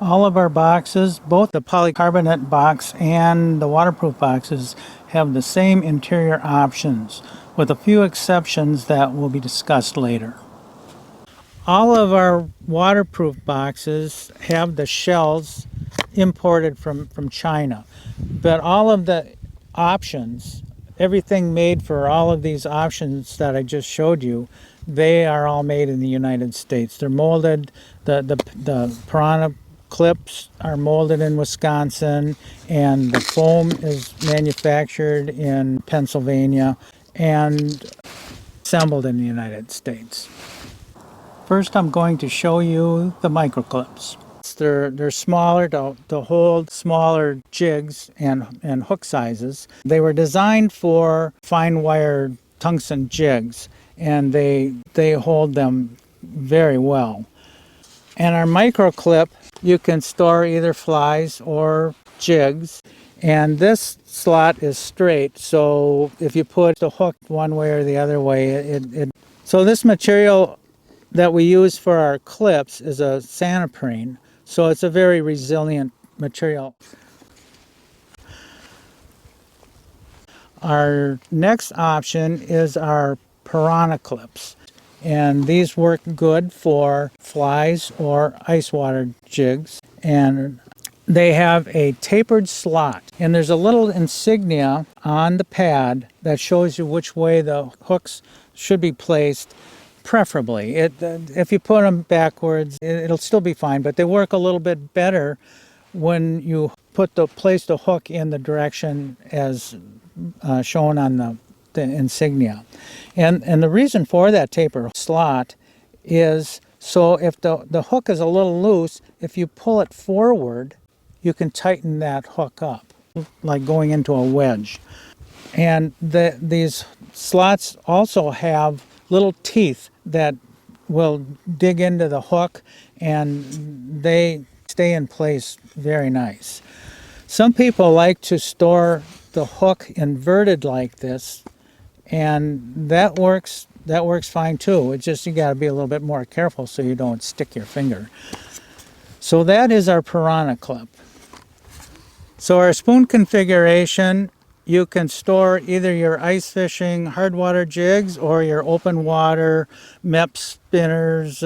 All of our boxes, both the polycarbonate box and the waterproof boxes, have the same interior options, with a few exceptions that will be discussed later. All of our waterproof boxes have the shells imported from China, but all of the options, everything made for all of these options that I just showed you, they are all made in the United States. They're molded, the Piranha clips are molded in Wisconsin, and the foam is manufactured in Pennsylvania and assembled in the United States. First, I'm going to show you the microclips. They're smaller to hold smaller jigs and hook sizes. They were designed for fine wire tungsten jigs, and they hold them very well. And our microclip, you can store either flies or jigs. And this slot is straight, so if you put the hook one way or the other way, so this material that we use for our clips is a Sanaprene, so it's a very resilient material. Our next option is our Piranha clips, and these work good for flies or ice water jigs, and they have a tapered slot, and there's a little insignia on the pad that shows you which way the hooks should be placed. Preferably, if you put them backwards, it'll still be fine, but they work a little bit better when you place the hook in the direction as shown on the insignia. And the reason for that taper slot is so if the hook is a little loose, if you pull it forward, you can tighten that hook up, like going into a wedge. And these slots also have little teeth that will dig into the hook, and they stay in place very nice. Some people like to store the hook inverted like this, and that works fine too. It's just you got to be a little bit more careful so you don't stick your finger. So that is our Piranha clip. So our spoon configuration, you can store either your ice fishing hard water jigs or your open water Mepps spinners,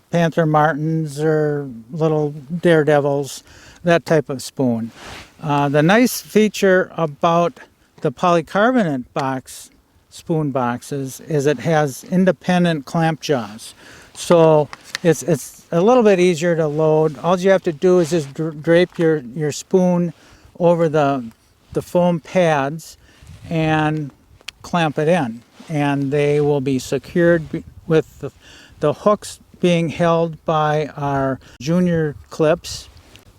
Panther Martins, or little Daredevils, that type of spoon. The nice feature about the polycarbonate box spoon boxes is it has independent clamp jaws. So it's a little bit easier to load. All you have to do is just drape your spoon over the foam pads and clamp it in, and they will be secured with the hooks being held by our junior clips.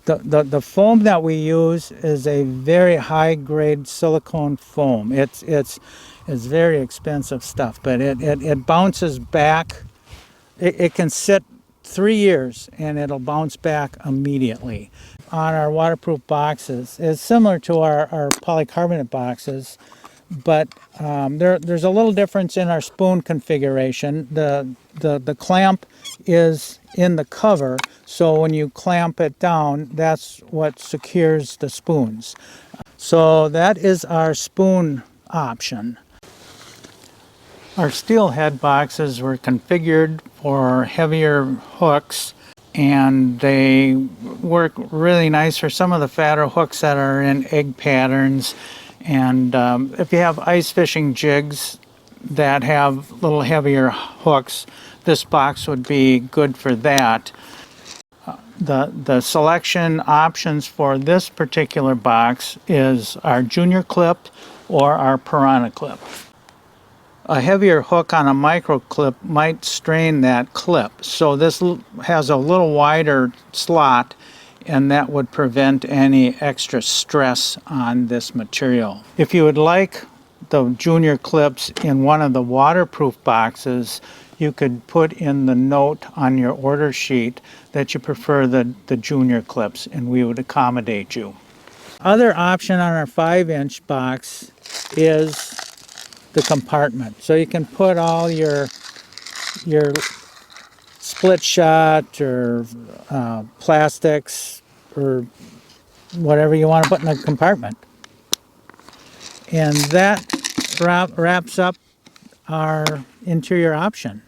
The foam that we use is a very high grade silicone foam. It's very expensive stuff, but it bounces back. It can sit 3 years and it'll bounce back immediately. On our waterproof boxes, it's similar to our polycarbonate boxes, but there's a little difference in our spoon configuration. The clamp is in the cover, so when you clamp it down, that's what secures the spoons. So that is our spoon option. Our steel head boxes were configured for heavier hooks, and they work really nice for some of the fatter hooks that are in egg patterns. And if you have ice fishing jigs that have little heavier hooks, this box would be good for that. The selection options for this particular box is our junior clip or our Piranha clip. A heavier hook on a micro clip might strain that clip, so this has a little wider slot, and that would prevent any extra stress on this material. If you would like the junior clips in one of the waterproof boxes, you could put in the note on your order sheet that you prefer the junior clips, and we would accommodate you. Other option on our 5-inch box is the compartment. So you can put all your split shot or plastics or whatever you want to put in a compartment. And that wraps up our interior option.